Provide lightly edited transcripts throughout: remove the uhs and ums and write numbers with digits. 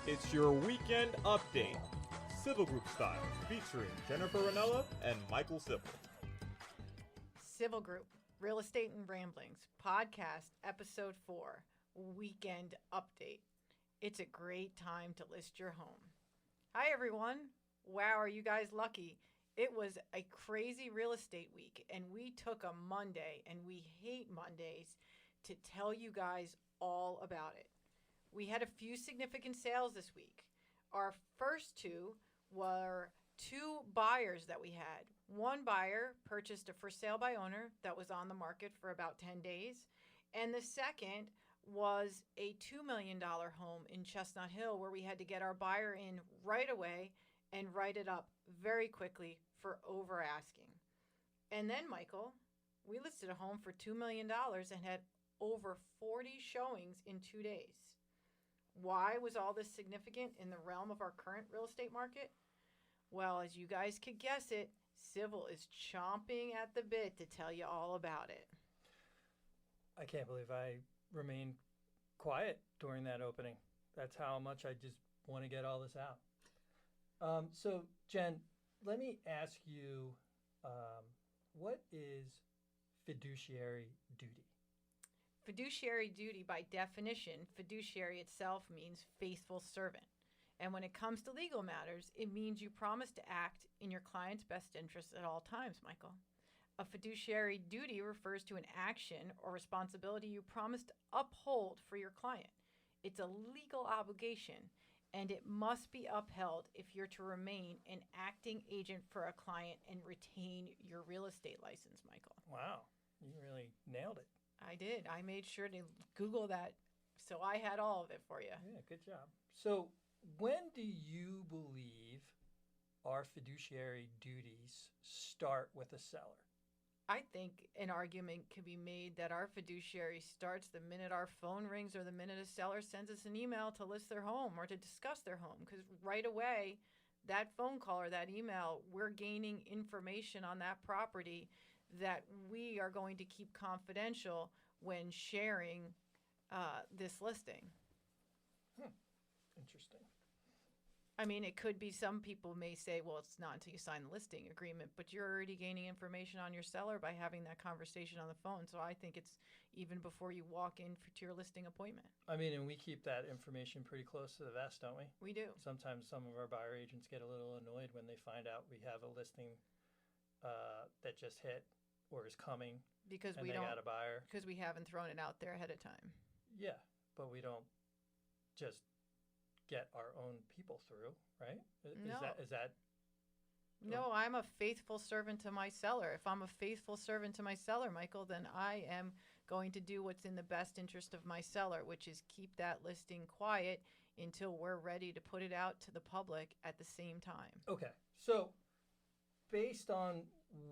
It's your weekend update, Civil Group style, featuring Jennifer Ranella and Michael Civil. Civil Group, Real Estate and Ramblings, podcast, episode 4, weekend update. It's a great time to list your home. Hi, everyone. Wow, are you guys lucky? It was a crazy real estate week, and we took a Monday, and we hate Mondays, to tell you guys all about it. We had a few significant sales this week. Our first two were two buyers that we had. One buyer purchased a for sale by owner that was on the market for about 10 days. And the second was a $2 million home in Chestnut Hill where we had to get our buyer in right away and write it up very quickly for over asking. And then, Michael, we listed a home for $2 million and had over 40 showings in 2 days. Why was all this significant in the realm of our current real estate market? Well, as you guys could guess it, Civil is chomping at the bit to tell you all about it. I can't believe I remained quiet during that opening. That's how much I just want to get all this out. So, Jen, let me ask you, what is fiduciary duty? Fiduciary duty, by definition, fiduciary itself means faithful servant. And when it comes to legal matters, it means you promise to act in your client's best interest at all times, Michael. A fiduciary duty refers to an action or responsibility you promise to uphold for your client. It's a legal obligation, and it must be upheld if you're to remain an acting agent for a client and retain your real estate license, Michael. Wow, you really nailed it. I did. I made sure to Google that, so I had all of it for you. Yeah, good job. So when do you believe our fiduciary duties start with a seller? I think an argument could be made that our fiduciary starts the minute our phone rings or the minute a seller sends us an email to list their home or to discuss their home, because right away, that phone call or that email, we're gaining information on that property that we are going to keep confidential when sharing this listing. Interesting. I mean, it could be, some people may say, well, it's not until you sign the listing agreement, but you're already gaining information on your seller by having that conversation on the phone. So I think it's even before you walk in to your listing appointment. I mean, and we keep that information pretty close to the vest, don't we? We do. Sometimes some of our buyer agents get a little annoyed when they find out we have a listing that just hit or is coming Because and we they don't, got a buyer. because we haven't thrown it out there ahead of time. Yeah, but we don't just get our own people through, right? No. Is that No, I'm a faithful servant to my seller. If I'm a faithful servant to my seller, Michael, then I am going to do what's in the best interest of my seller, which is keep that listing quiet until we're ready to put it out to the public at the same time. okay? So, based on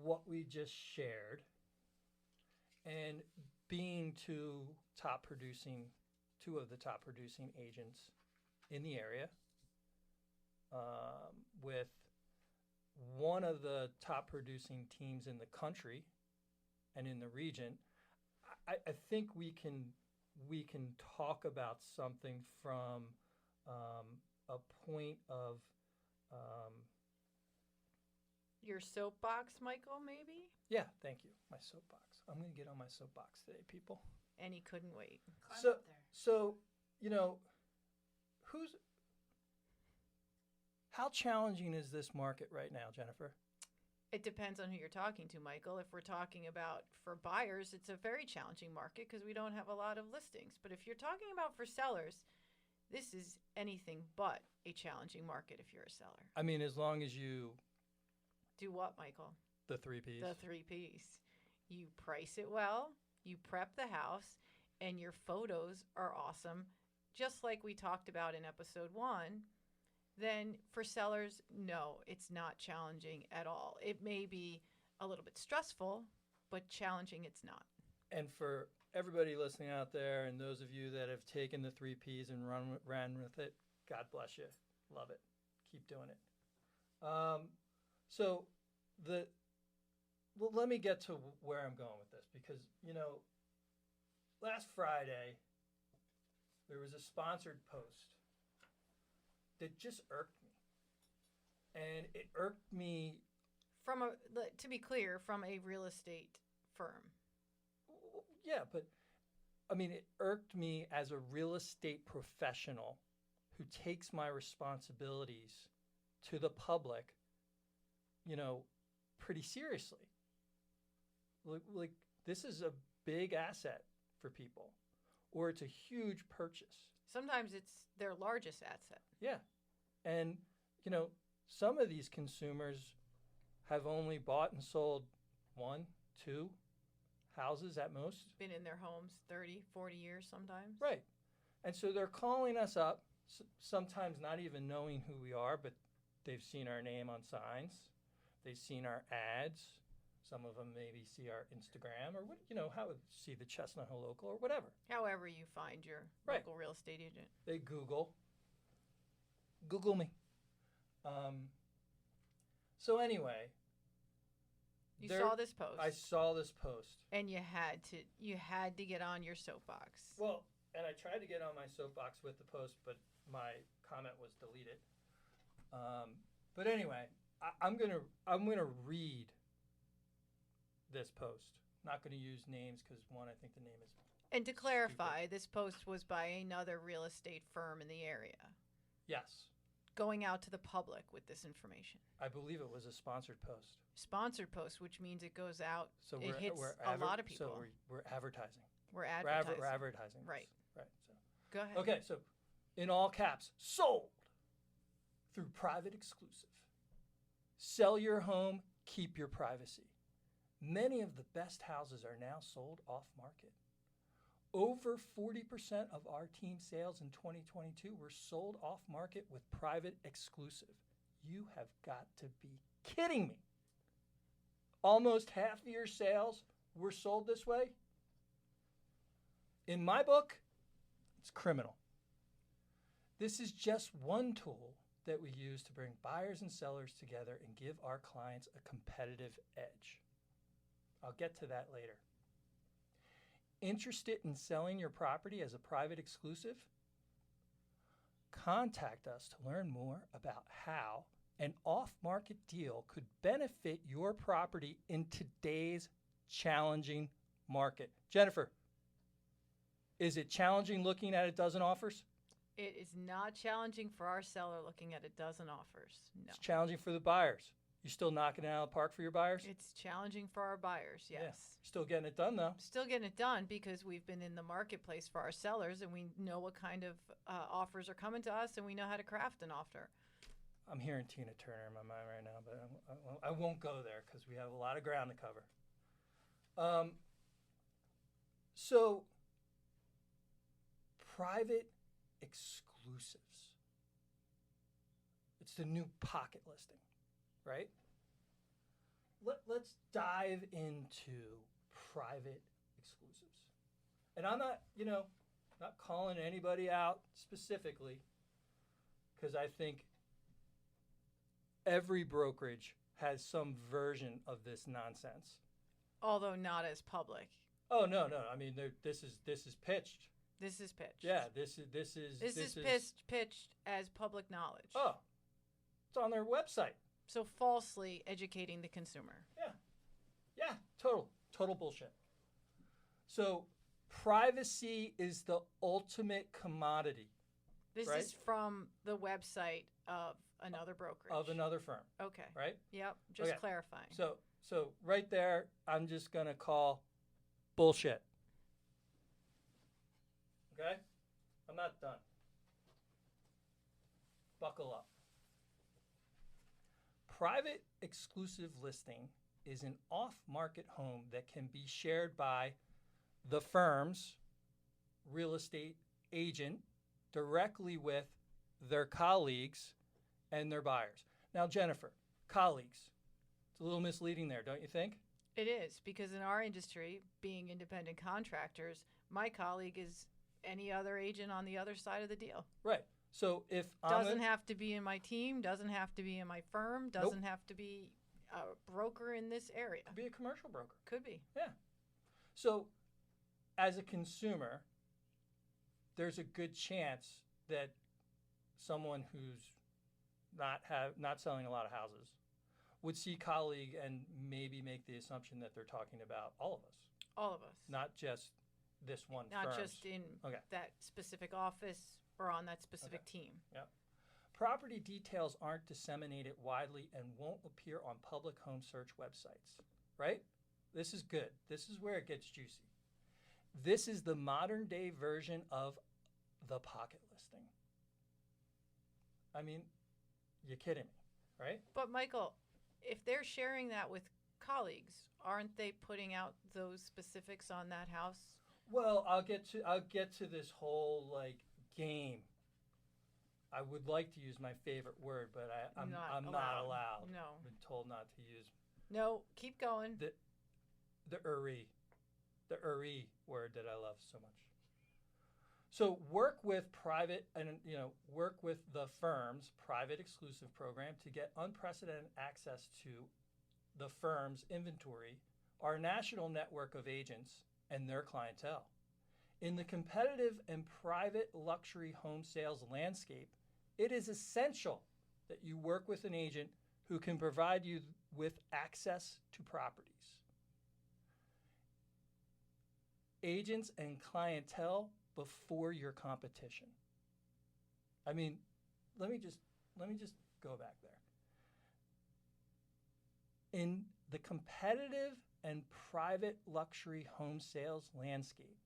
what we just shared, and being two of the top producing agents in the area, with one of the top producing teams in the country and in the region, I think we can talk about something from a point of Your soapbox, Michael, maybe? yeah. Thank you. My soapbox. I'm going to get on my soapbox today, people. And he couldn't wait. So you know, how challenging is this market right now, Jennifer? It depends on who you're talking to, Michael. If we're talking about for buyers, it's a very challenging market because we don't have a lot of listings. But if you're talking about for sellers, this is anything but a challenging market if you're a seller. I mean, as long as you Do what, Michael? the 3 Ps. The 3 Ps. You price it well, you prep the house, and your photos are awesome, just like we talked about in episode 1. Then for sellers, no, it's not challenging at all. It may be a little bit stressful, but challenging it's not. And for everybody listening out there, and those of you that have taken the 3 Ps and ran with it, God bless you. Love it. Keep doing it. So let me get to where I'm going with this, because, last Friday, there was a sponsored post that just irked me. And it irked me. To be clear, from a real estate firm. Yeah, but I mean, it irked me as a real estate professional who takes my responsibilities to the public, pretty seriously. Like this is a big asset for people, or it's a huge purchase. Sometimes it's their largest asset. Yeah. And, some of these consumers have only bought and sold 1, 2 houses at most. Been in their homes 30, 40 years sometimes. Right. And so they're calling us up, sometimes not even knowing who we are, but they've seen our name on signs. They've seen our ads. Some of them maybe see our Instagram or see the Chestnut Hill Local or whatever. However you find your Right. local real estate agent. They Google me. So anyway, You saw this post. I saw this post. And you had to get on your soapbox. Well, and I tried to get on my soapbox with the post, but my comment was deleted. But anyway, I'm gonna read this post. Not gonna use names because one, I think the name is. And to clarify, this post was by another real estate firm in the area, Yes, going out to the public with this information. I believe it was a sponsored post. Sponsored post, which means it goes out. So it hits a lot of people. So we're advertising. We're advertising. We're advertising. this. Right. Right. So. Go ahead. Okay, so in all caps, sold through private exclusive. Sell your home, keep your privacy. Many of the best houses are now sold off market. Over 40% of our team sales in 2022 were sold off market with private exclusive. You have got to be kidding me. Almost half of your sales were sold this way. In my book, it's criminal. This is just one tool that we use to bring buyers and sellers together and give our clients a competitive edge. I'll get to that later. Interested in selling your property as a private exclusive? Contact us to learn more about how an off-market deal could benefit your property in today's challenging market. Jennifer, is it challenging looking at a dozen offers? It is not challenging for our seller looking at a dozen offers. No. It's challenging for the buyers. You still knocking it out of the park for your buyers? It's challenging for our buyers, yes. Yeah. Still getting it done, though. Still getting it done because we've been in the marketplace for our sellers and we know what kind of offers are coming to us and we know how to craft an offer. I'm hearing Tina Turner in my mind right now, but I won't go there because we have a lot of ground to cover. So, private exclusives. It's the new pocket listing, right? Let's dive into private exclusives. And I'm not, not calling anybody out specifically because I think every brokerage has some version of this nonsense. Although not as public. Oh, no. I mean, this is pitched. This is pitched. Yeah, this is pitched as public knowledge. Oh, it's on their website. So falsely educating the consumer. Yeah, total bullshit. So privacy is the ultimate commodity. This right? is from the website of another brokerage. Of another firm. Okay. Right? Yep, just Okay. clarifying. So right there, I'm just going to call bullshit. Okay? I'm not done. Buckle up. Private exclusive listing is an off-market home that can be shared by the firm's real estate agent directly with their colleagues and their buyers. Now, Jennifer, colleagues, it's a little misleading there, don't you think? It is, because in our industry, being independent contractors, my colleague is any other agent on the other side of the deal. Right. So if doesn't have to be in my team, doesn't have to be in my firm, doesn't have to be a broker in this area. Could be a commercial broker. Could be. Yeah. So as a consumer, there's a good chance that someone who's not selling a lot of houses, would see colleague and maybe make the assumption that they're talking about all of us, All of us. not just this one Not firm. just in Okay. that specific office or on that specific team. Yep. Property details aren't disseminated widely and won't appear on public home search websites, right? This is good. This is where it gets juicy. This is the modern day version of the pocket listing. I mean, you're kidding me, right? But Michael, if they're sharing that with colleagues, aren't they putting out those specifics on that house? Well, I'll get to this whole like game. I would like to use my favorite word, but I'm not allowed. No. I've been told not to use No, keep going. the uri word that I love so much. So work with work with the firm's private exclusive program to get unprecedented access to the firm's inventory, our national network of agents, and their clientele. In the competitive and private luxury home sales landscape, it is essential that you work with an agent who can provide you with access to properties. Agents and clientele before your competition. I mean, let me just go back there. In the competitive and private luxury home sales landscape,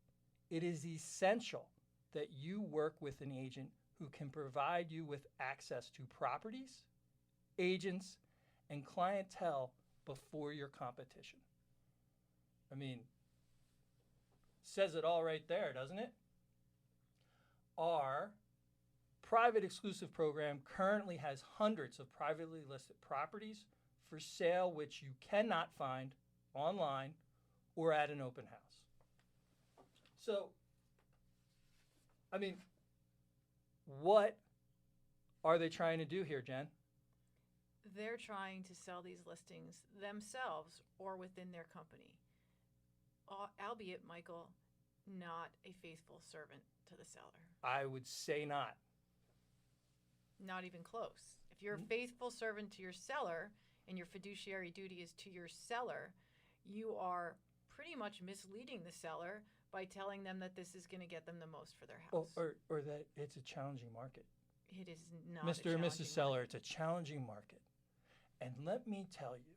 it is essential that you work with an agent who can provide you with access to properties, agents, and clientele before your competition. I mean, says it all right there, doesn't it? Our private exclusive program currently has hundreds of privately listed properties for sale which you cannot find online or at an open house. So, I mean, what are they trying to do here, Jen? They're trying to sell these listings themselves or within their company. Albeit, Michael, not a faithful servant to the seller. I would say not. Not even close. If you're a faithful servant to your seller and your fiduciary duty is to your seller, you are pretty much misleading the seller by telling them that this is going to get them the most for their house. Or that it's a challenging market. It is not. Mr. and Mrs. Seller, it's a challenging market. And let me tell you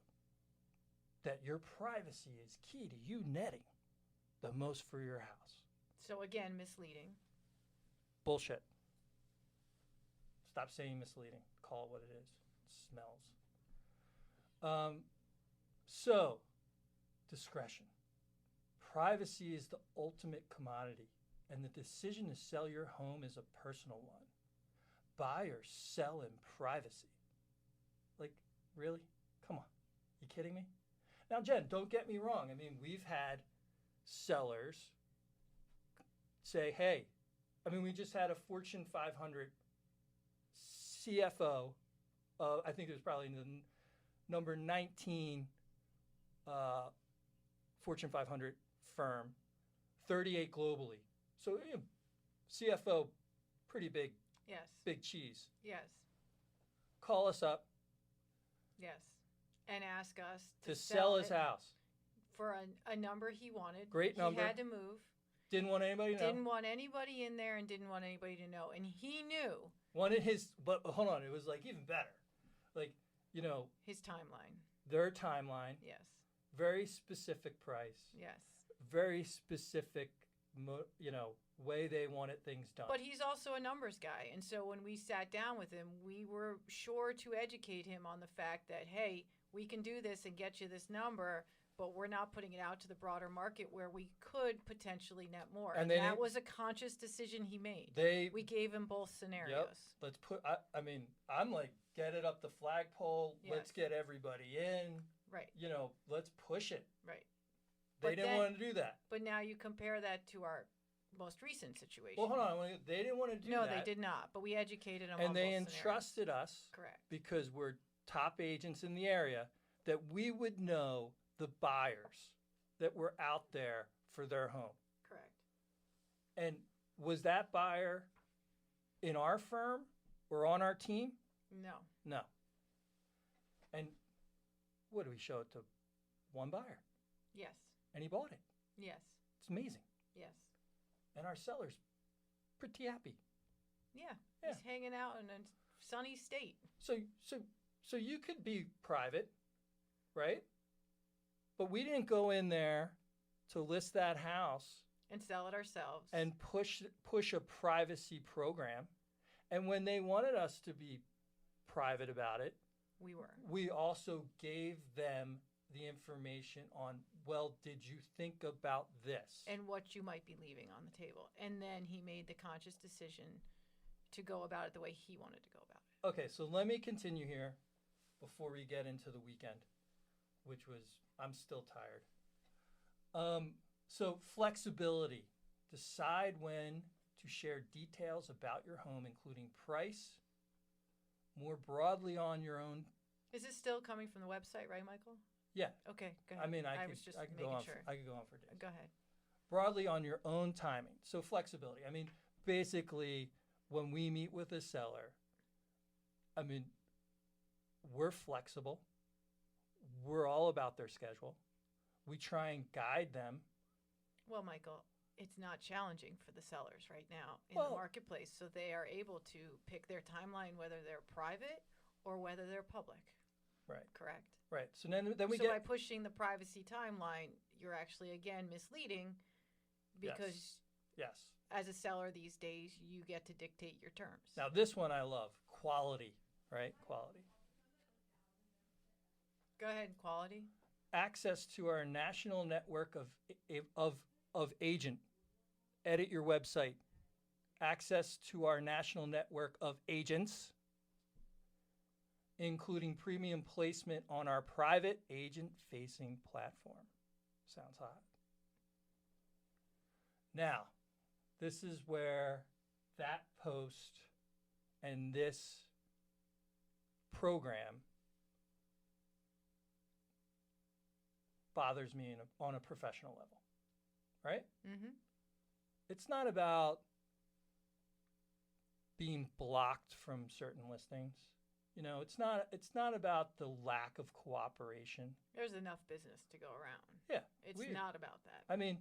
that your privacy is key to you netting the most for your house. So again, misleading. Bullshit. Stop saying misleading. Call it what it is. It smells. So, discretion. Privacy is the ultimate commodity, and the decision to sell your home is a personal one. Buy or sell in privacy. Like, really? Come on. You kidding me? Now, Jen, don't get me wrong. I mean, we've had sellers say, hey, I mean, we just had a Fortune 500 CFO, I think it was probably the number 19 Fortune 500 firm, 38 globally. So, you know, CFO, pretty big, Yes. big cheese. Yes. Call us up Yes. And ask us to sell his it house. for a number he wanted. Great number. He had to move. Didn't want anybody to know. Didn't want anybody in there and didn't want anybody to know. And he knew Wanted his, but hold on, it was like even better. Like, you know, his timeline. their timeline, Yes. very specific price, Yes. very specific, way they wanted things done. But he's also a numbers guy. And so when we sat down with him, we were sure to educate him on the fact that, hey, we can do this and get you this number, but we're not putting it out to the broader market where we could potentially net more. And And they that didn't- was a conscious decision he made. We gave him both scenarios. Yep. Let's put. I mean, I'm like, get it up the flagpole. Let's Yes. get everybody in. Right, You know, let's push it. right. They But didn't then- want to do that. But now you compare that to our most recent situation. Well, hold on. They didn't want to do No, that. they did not. But we educated them on And they both scenarios. entrusted us, Correct. because we're top agents in the area, that we would know the buyers that were out there for their home. Correct. And was that buyer in our firm or on our team? No. No. And what do we show it to? One buyer, Yes. and he bought it. Yes. It's amazing. Yes. And our seller's pretty happy. Yeah. Yeah. He's hanging out in a sunny state. So you could be private, right? But we didn't go in there to list that house And sell it ourselves. and push a privacy program. And when they wanted us to be private about it, we were. we also gave them the information on, well, did you think about this? And what you might be leaving on the table. And then he made the conscious decision to go about it the way he wanted to go about it. Okay, so let me continue here before we get into the weekend, which was, I'm still tired. So flexibility. Decide when to share details about your home, including price, more broadly on your own. Is this still coming from the website, right, Michael? Yeah, Okay, go ahead. I mean, I was could, just I could making go on. sure. I could go on for days. Go ahead. Broadly on your own timing. So flexibility. I mean, basically, when we meet with a seller, I mean, we're flexible. We're all about their schedule. We try and guide them. Well, Michael, it's not challenging for the sellers right now in Well- the marketplace, so they are able to pick their timeline, whether they're private or whether they're public. Right. Correct. Right. So then we So by get pushing the privacy timeline, you're actually again misleading, because yes. as a seller these days, you get to dictate your terms. Now this one I love. Quality. Right. Quality. Go ahead, quality. Access to our national network of agent. Edit your website. Access to our national network of agents, including premium placement on our private agent-facing platform. Sounds hot. Now, this is where that post and this program bothers me on a professional level, right? Mm-hmm. It's not about being blocked from certain listings. You know, it's not about the lack of cooperation. There's enough business to go around. Yeah. It's we- not about that. I mean,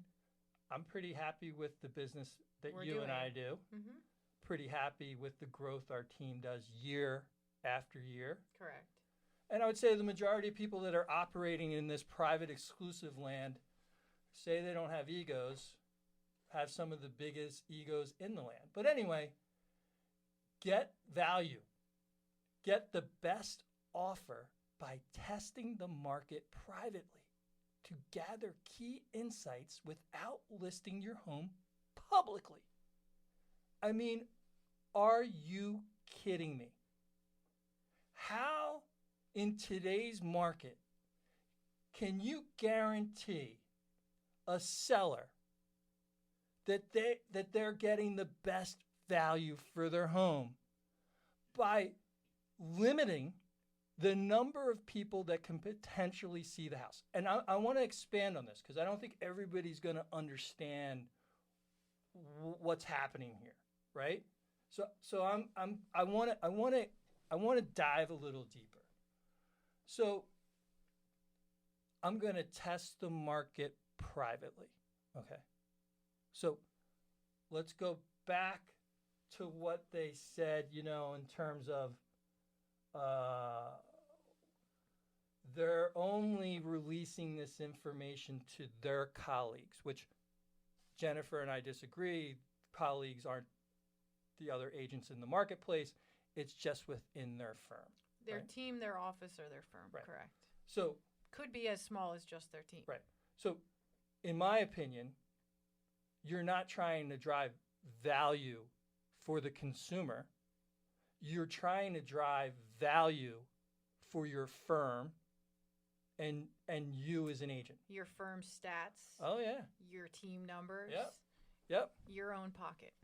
I'm pretty happy with the business that We're you and I doing. do. Mm-hmm. Pretty happy with the growth our team does year after year. Correct. And I would say the majority of people that are operating in this private exclusive land say they don't have egos, have some of the biggest egos in the land. But anyway, get value. Get the best offer by testing the market privately to gather key insights without listing your home publicly. I mean, are you kidding me? How in today's market can you guarantee a seller that they're getting the best value for their home by limiting the number of people that can potentially see the house? And I want to expand on this because I don't think everybody's going to understand what's happening here, right? So I want to dive a little deeper. So I'm going to test the market privately. Okay. So let's go back to what they said, you know, in terms of they're only releasing this information to their colleagues, which Jennifer and I disagree. Colleagues aren't the other agents in the marketplace. It's just within their firm. Their Right. team, their office, or their firm. Right. Correct. So, Could be as small as just their team. right. So, in my opinion, you're not trying to drive value for the consumer. You're trying to drive value for your firm and you as an agent. Your firm stats, Oh yeah. your team numbers, Yep. your own pocket.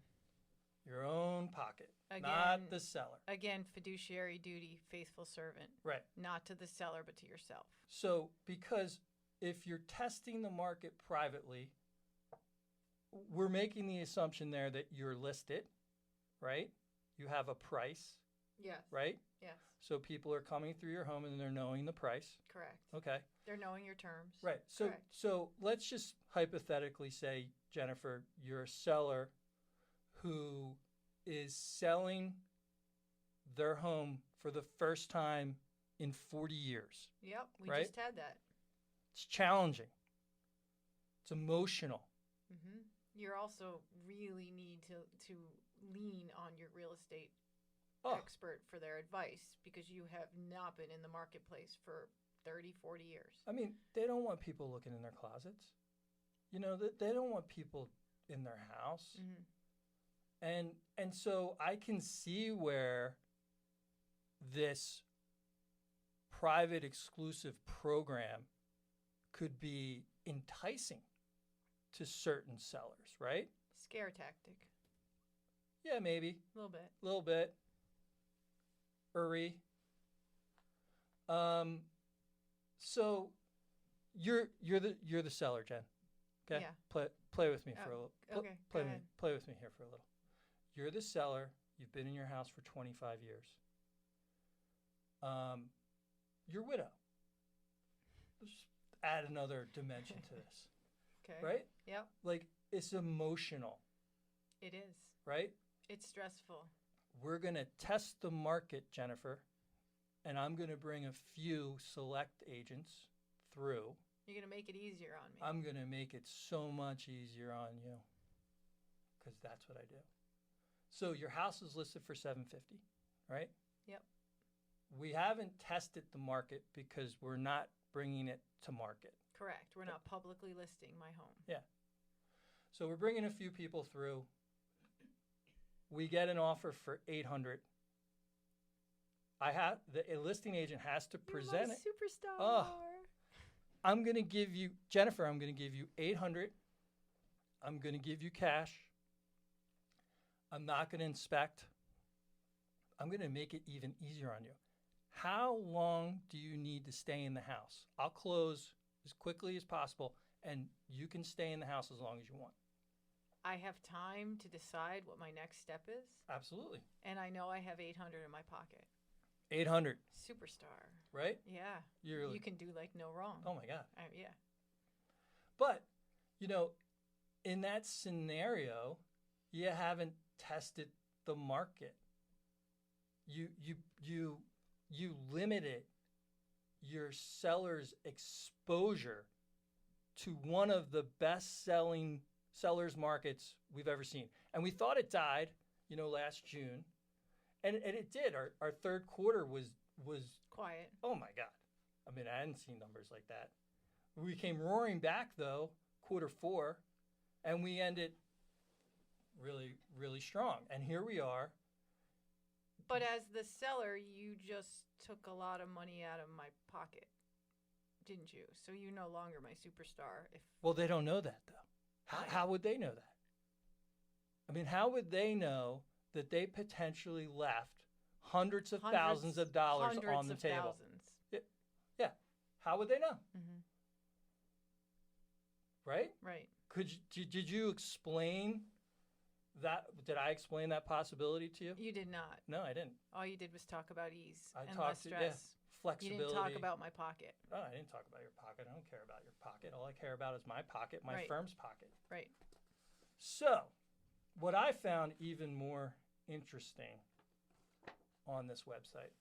Your own pocket, Again- not the seller. Again, fiduciary duty, faithful servant, Right. not to the seller but to yourself. So, because if you're testing the market privately, we're making the assumption there that you're listed, right? You have a price, Yes. right? Yes. So people are coming through your home and they're knowing the price. Correct. Okay. They're knowing your terms. Right. So Correct. so let's just hypothetically say, Jennifer, you're a seller who is selling their home for the first time in 40 years. Yep. We Right? just had that. It's challenging. It's emotional. Hmm. You also really need to lean on your real estate Oh, expert for their advice because you have not been in the marketplace for 30, 40 years. I mean, they don't want people looking in their closets. You know, they don't want people in their house. Mm-hmm. And so I can see where this private exclusive program could be enticing to certain sellers, right? Scare tactic. Yeah, maybe A little bit. a little bit. So you're the seller, Jen. Okay. Yeah. Play with me for a Oh, little. okay, go ahead. Play with me here for a little. You're the seller. You've been in your house for 25 years. You're a widow. Let's just add another dimension to this, Okay. right? Yep. Like it's emotional, It is. right? It's stressful. We're going to test the market, Jennifer, and I'm going to bring a few select agents through. You're going to make it easier on me. I'm going to make it so much easier on you because that's what I do. So your house is listed for $750, right? Yep. We haven't tested the market because we're not bringing it to market. Correct. We're not publicly listing my home. Yeah. So we're bringing a few people through. We get an offer for $800. The listing agent has to present it. Superstar. Oh. I'm going to give you, Jennifer, I'm going to give you $800. I'm going to give you cash. I'm not going to inspect. I'm going to make it even easier on you. How long do you need to stay in the house? I'll close as quickly as possible, and you can stay in the house as long as you want. I have time to decide what my next step is, Absolutely. and I know I have 800 in my pocket. 800, Superstar. right? Yeah. You're You can do like no wrong. oh my God. Yeah. But, you know, in that scenario, you haven't tested the market. You limited your seller's exposure to one of the best-selling sellers markets we've ever seen. And we thought it died, last June. And it did. Our third quarter was Quiet. oh my God. I mean, I hadn't seen numbers like that. We came roaring back though, quarter four, and we ended really, really strong. And here we are. But as the seller, you just took a lot of money out of my pocket, didn't you? So you're no longer my superstar. Well, they don't know that though. How would they know that? I mean, how would they know that they potentially left hundreds of thousands of dollars on the table? Thousands. Yeah. How would they know? Mm-hmm. Right? Right. Did you explain that? Did I explain that possibility to you? You did not. No, I didn't. All you did was talk about ease I and talked less to- stress. You Flexibility. didn't talk about my pocket. Oh, I didn't talk about your pocket. I don't care about your pocket. All I care about is my pocket, my Right. firm's pocket. Right. So, what I found even more interesting on this website.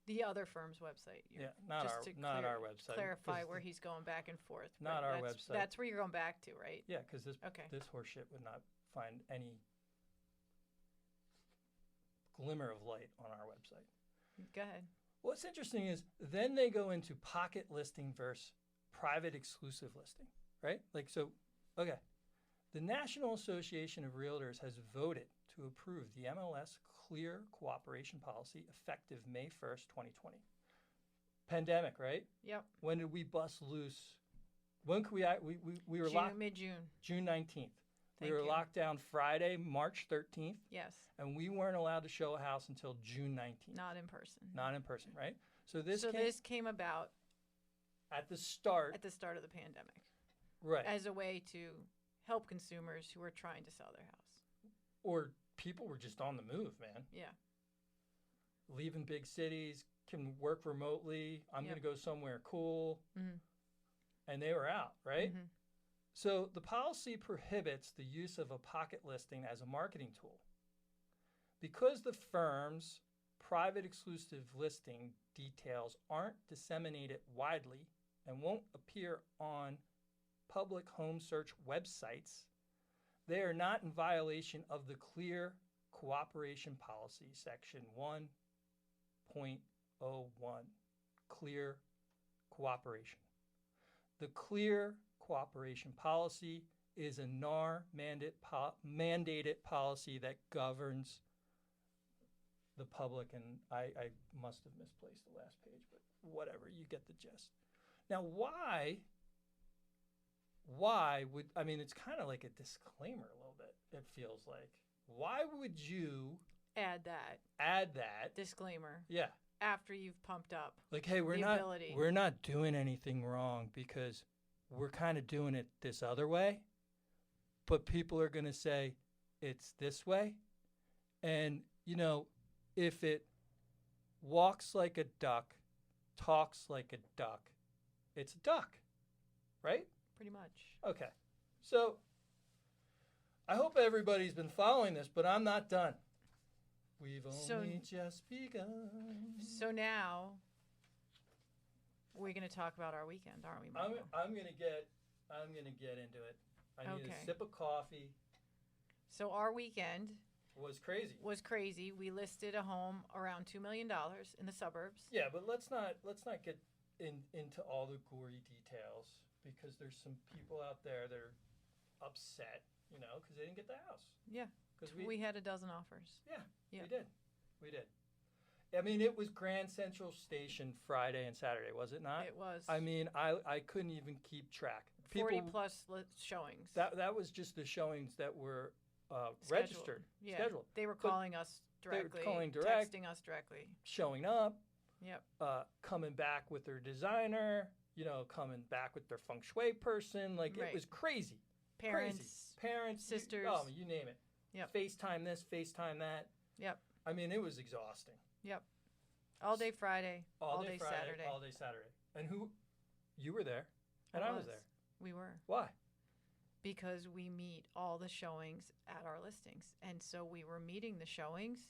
The other firm's website. Yeah, not just our to not our website. clarify 'cause where he's going back and forth. Not right? our That's- website. That's where you're going back to, right? Yeah, because Okay. this horseshit would not find any glimmer of light on our website. Go ahead. What's interesting is then they go into pocket listing versus private exclusive listing, right? Okay. The National Association of Realtors has voted to approve the MLS Clear Cooperation Policy effective May 1st, 2020. Pandemic, right? Yep. When did we bust loose? When could we were locked Mid-June. June 19th. Thank We were you. locked down Friday, March 13th, Yes. and we weren't allowed to show a house until June 19th. Not in person. Not in person, right? So this came about at the start, at the start of the pandemic right? as a way to help consumers who are trying to sell their house. Or people were just on the move, man. Yeah. leaving big cities, can work remotely. I'm Yep. going to go somewhere cool. Mhm. And they were out, right? Mhm. So the policy prohibits the use of a pocket listing as a marketing tool. Because the firm's private exclusive listing details aren't disseminated widely and won't appear on public home search websites, they are not in violation of the Clear Cooperation Policy, Section 1.01, Clear Cooperation. The Clear Cooperation Policy is a NAR mandated policy that governs the public, and I must have misplaced the last page, but whatever, you get the gist. Now, why would, I mean, it's kind of like a disclaimer a little bit, it feels like. Why would you Add that add that? disclaimer Yeah. after you've pumped up. Like, hey, The ability. we're not doing anything wrong because we're kind of doing it this other way, but people are going to say it's this way. And, you know, if it walks like a duck, talks like a duck, it's a duck, right? Pretty much. Okay. So I hope everybody's been following this, but I'm not done. We've So- only just begun. So now we're going to talk about our weekend, aren't we, Michael? I'm gonna get into it. I need Okay. a sip of coffee. So our weekend Was crazy. was crazy. We listed a home around $2 million in the suburbs. Yeah, but let's not get into all the gory details because there's some people out there that are upset, you know, because they didn't get the house. Yeah. Because We had a dozen offers. yeah, Yeah. we did. I mean, it was Grand Central Station Friday and Saturday, was it not? It was I mean, I couldn't even keep track. 40 plus showings. That was just the showings that were Scheduled. registered, Yeah. scheduled, They were But calling us they were directly, calling direct. texting us directly. showing up, Yep. coming back with their designer, you know, coming back with their feng shui person. Like, Right. it was crazy. Parents. Parents, sisters. you name it. Yep. FaceTime this, FaceTime that. Yep. I mean, it was exhausting. All day Friday. All day Friday, Saturday. all day Saturday. And you were there, and I was there. We were. Why? Because we meet all the showings at our listings. And so we were meeting the showings,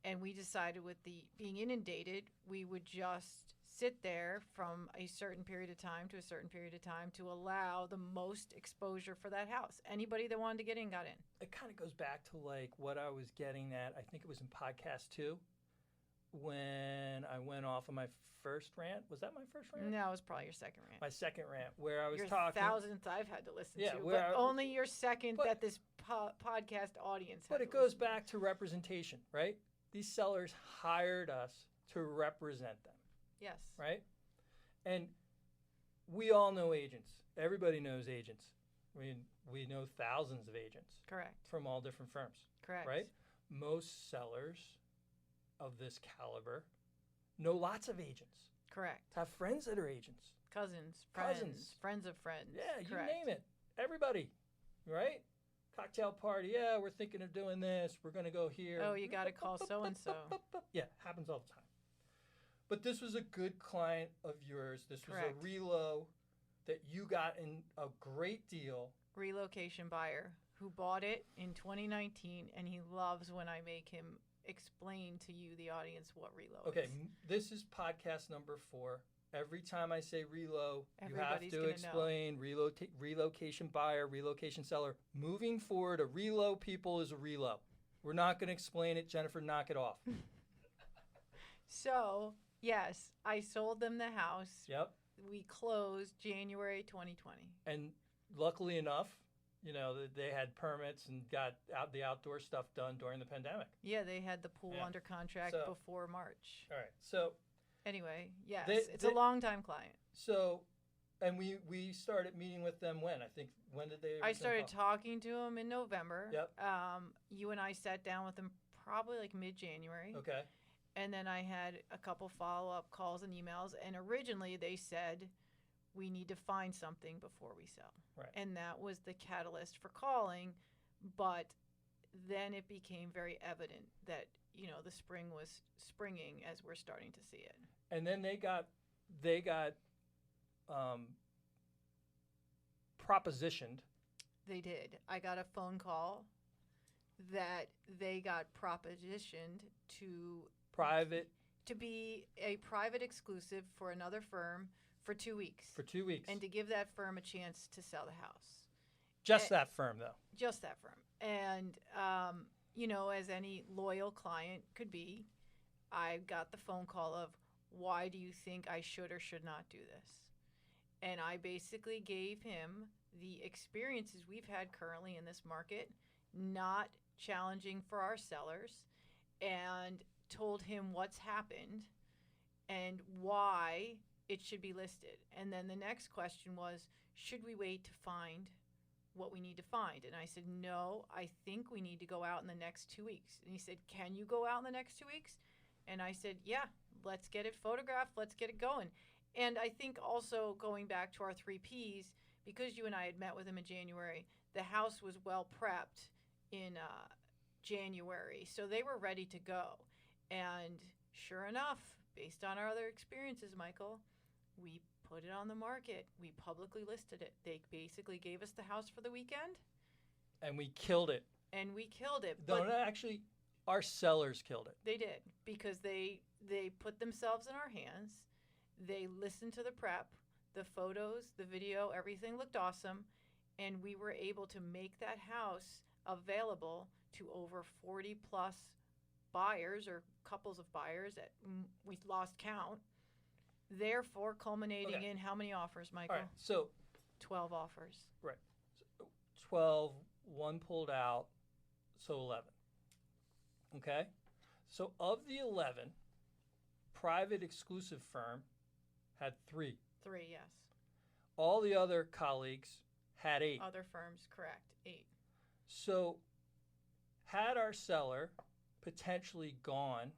and we decided with the being inundated, we would just sit there from a certain period of time to a certain period of time to allow the most exposure for that house. Anybody that wanted to get in got in. It kind of goes back to like what I was getting at. I think it was in podcast 2 when I went off on my first rant. Was that my first rant? No, it was probably your second rant. My second rant, where I was Your talking. thousandth I've had to listen Yeah, to, where but I- only your second But- that this podcast audience had But to it goes listen to. back to representation, right? These sellers hired us to represent them, Yes. right? And we all know agents. Everybody knows agents. I mean, we know thousands of agents Correct. from all different firms, Correct. right? Most sellers of this caliber know lots of agents, Correct. have friends that are agents. Cousins, friends, Cousins. friends of friends. Yeah, you Correct. name it. Everybody, right? Cocktail party. Yeah, we're thinking of doing this. We're going to go here. Oh, you got to call so-and-so. Yeah, happens all the time. But this was a good client of yours. This was Correct. a relo that you got in a great deal. Relocation buyer who bought it in 2019, and he loves when I make him explain to you, the audience, what relo Okay, is. this is podcast number 4. Every time I say relo, Everybody's you gonna have to explain relocation buyer, relocation seller. Moving forward, a relo, people, is a relo. We're not going to explain it. Jennifer, knock it off. So, yes, I sold them the house. Yep. We closed January 2020. And luckily enough, you know, they had permits and got out the outdoor stuff done during the pandemic. Yeah, they had the pool Yeah. under contract So- before March. All right. So Anyway, yes, They- it's they- a long-time client. and we started meeting with them when? I think, when did they I originally started call? talking to him in November. Yep. You and I sat down with him probably like mid-January. Okay. And then I had a couple follow-up calls and emails. And originally they said, we need to find something before we sell. Right. And that was the catalyst for calling. But then it became very evident that the spring was springing as we're starting to see it. And then they got propositioned. They did. I got a phone call that they got propositioned Private to be a private exclusive for another firm for 2 weeks. for 2 weeks. And to give that firm a chance to sell the house. Just that firm, though. Just that firm. And, as any loyal client could be, I got the phone call of, why do you think I should or should not do this? And I basically gave him the experiences we've had currently in this market, not challenging for our sellers, and told him what's happened and why it should be listed. And then the next question was, should we wait to find what we need to find? And I said, no, I think we need to go out in the next 2 weeks. And he said, can you go out in the next 2 weeks? And I said, yeah, let's get it photographed. Let's get it going. And I think also going back to our 3 Ps, because you and I had met with him in January, the house was well prepped in January. So they were ready to go. And sure enough, based on our other experiences, Michael, we put it on the market. We publicly listed it. They basically gave us the house for the weekend. And we killed it. And we killed it. No, actually, our sellers killed it. They did, because they put themselves in our hands. They listened to the prep, the photos, the video, everything looked awesome. And we were able to make that house available to over 40 plus buyers or couples of buyers that we lost count, therefore culminating in how many offers, Michael? All right, so 12 offers. Right. So 12, one pulled out, so 11. Okay? So of the 11, private exclusive firm had 3. 3, yes. All the other colleagues had 8. Other firms, correct, 8. So had our seller potentially gone,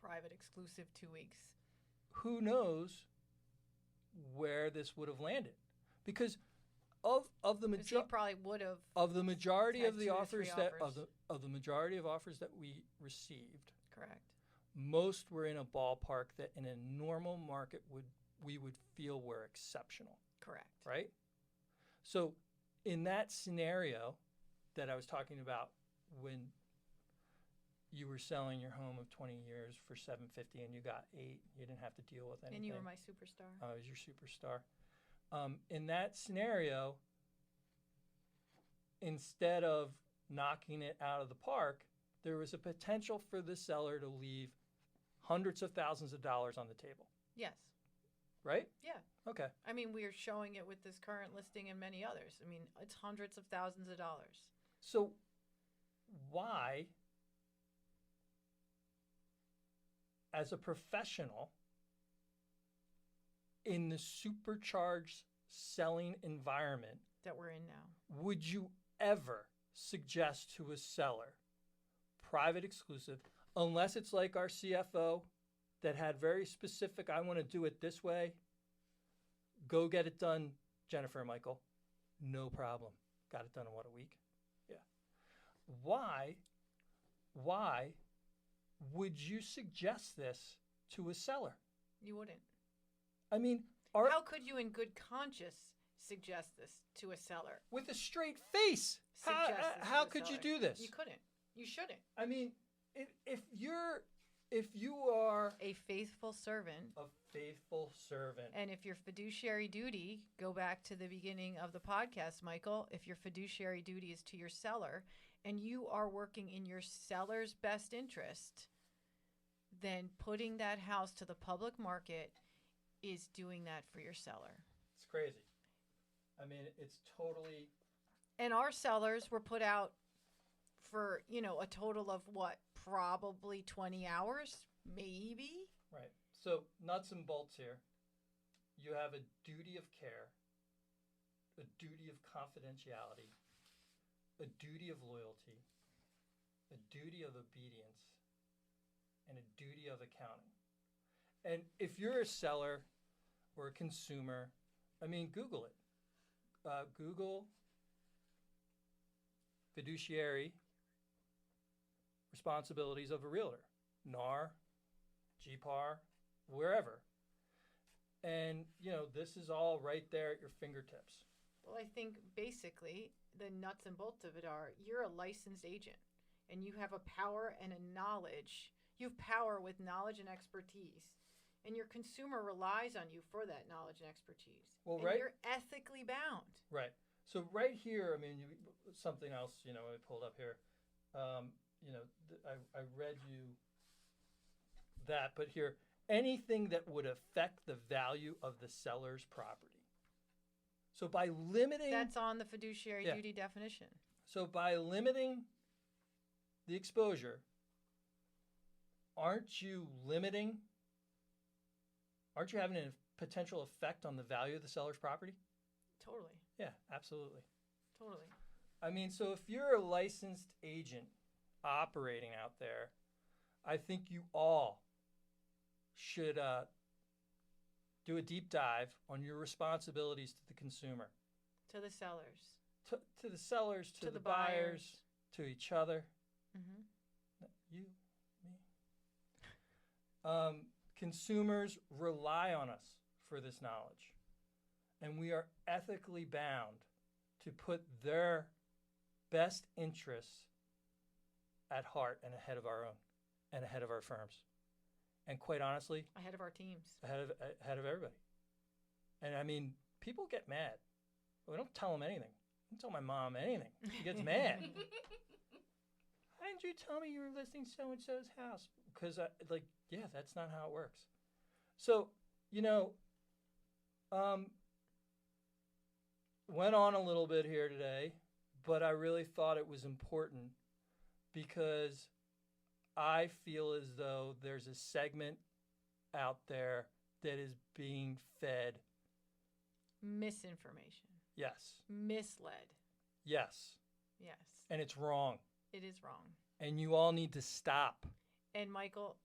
private exclusive 2 weeks, who knows where this would have landed? Because of the he probably would have of the majority had of the 2 or offers 3 that offers. of the majority of offers that we received, correct. most were in a ballpark that in a normal market we would feel were exceptional. Correct. Right? So in that scenario that I was talking about, when you were selling your home of 20 years for $750 and you got 8, you didn't have to deal with anything. And you were my superstar. I was your superstar. In that scenario, instead of knocking it out of the park, there was a potential for the seller to leave hundreds of thousands of dollars on the table. Yes. Right? Yeah. Okay. I mean, we are showing it with this current listing and many others. I mean, it's hundreds of thousands of dollars. So why, as a professional in the supercharged selling environment that we're in now, would you ever suggest to a seller private exclusive, unless it's like our CFO that had very specific, I want to do it this way, go get it done, Jennifer and Michael, no problem. Got it done in what, a week? Yeah. Why would you suggest this to a seller? you wouldn't. I mean, How could you in good conscience suggest this to a seller? with a straight face, Suggest this to how a could you seller? do this? You couldn't. You shouldn't. I mean, if you are A faithful servant. a faithful servant, And if your fiduciary duty, go back to the beginning of the podcast, Michael, if your fiduciary duty is to your seller and you are working in your seller's best interest, then putting that house to the public market is doing that for your seller. it's crazy. I mean, it's totally And our sellers were put out for, a total of what? Probably 20 hours, maybe? right. So nuts and bolts here. You have a duty of care, a duty of confidentiality, a duty of loyalty, a duty of obedience, and a duty of accounting. And if you're a seller or a consumer, I mean, Google it. Google fiduciary responsibilities of a realtor, NAR, GPAR, wherever. And, this is all right there at your fingertips. Well, I think basically the nuts and bolts of it are you're a licensed agent and you have a power and a knowledge. You have power with knowledge and expertise. And your consumer relies on you for that knowledge and expertise. Well, and right. You're ethically bound. Right. So right here, something else, I pulled up here. I read you that, but here, anything that would affect the value of the seller's property. So by limiting... That's on the fiduciary Yeah. duty definition. So by limiting the exposure, aren't you having a potential effect on the value of the seller's property? Totally. Yeah, absolutely. Totally. So if you're a licensed agent operating out there, I think you all should do a deep dive on your responsibilities to the consumer, To the sellers. to the sellers, to To the the buyers, buyers. to each other. Mm-hmm. You, me. Consumers rely on us for this knowledge, and we are ethically bound to put their best interests at heart and ahead of our own and ahead of our firms. And quite honestly, Ahead of our teams. ahead of everybody. And people get mad. We don't tell them anything. I don't tell my mom anything. She gets mad. Why didn't you tell me you were listing so-and-so's house? Because, that's not how it works. So, went on a little bit here today, but I really thought it was important because I feel as though there's a segment out there that is being fed. Misinformation. Yes. Misled. Yes. Yes. And it's wrong. It is wrong. And you all need to stop. And Michael,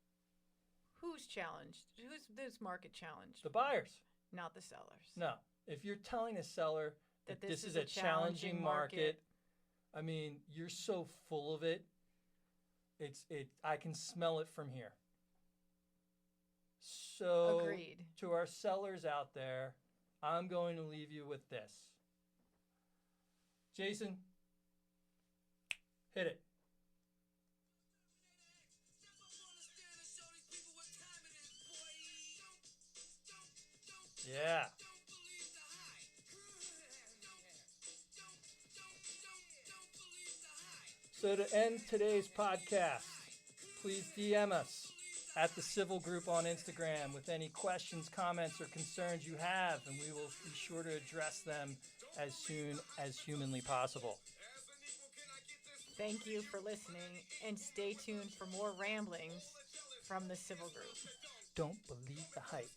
who's challenged? Who's market challenged? The buyers. Not the sellers. No. If you're telling a seller that this is a challenging challenging market, you're so full of it. I can smell it from here. So Agreed. To our sellers out there, I'm going to leave you with this. Jason, hit it. Yeah. So to end today's podcast, please DM us at the Civil Group on Instagram with any questions, comments, or concerns you have, and we will be sure to address them as soon as humanly possible. Thank you for listening, and stay tuned for more ramblings from the Civil Group. Don't believe the hype.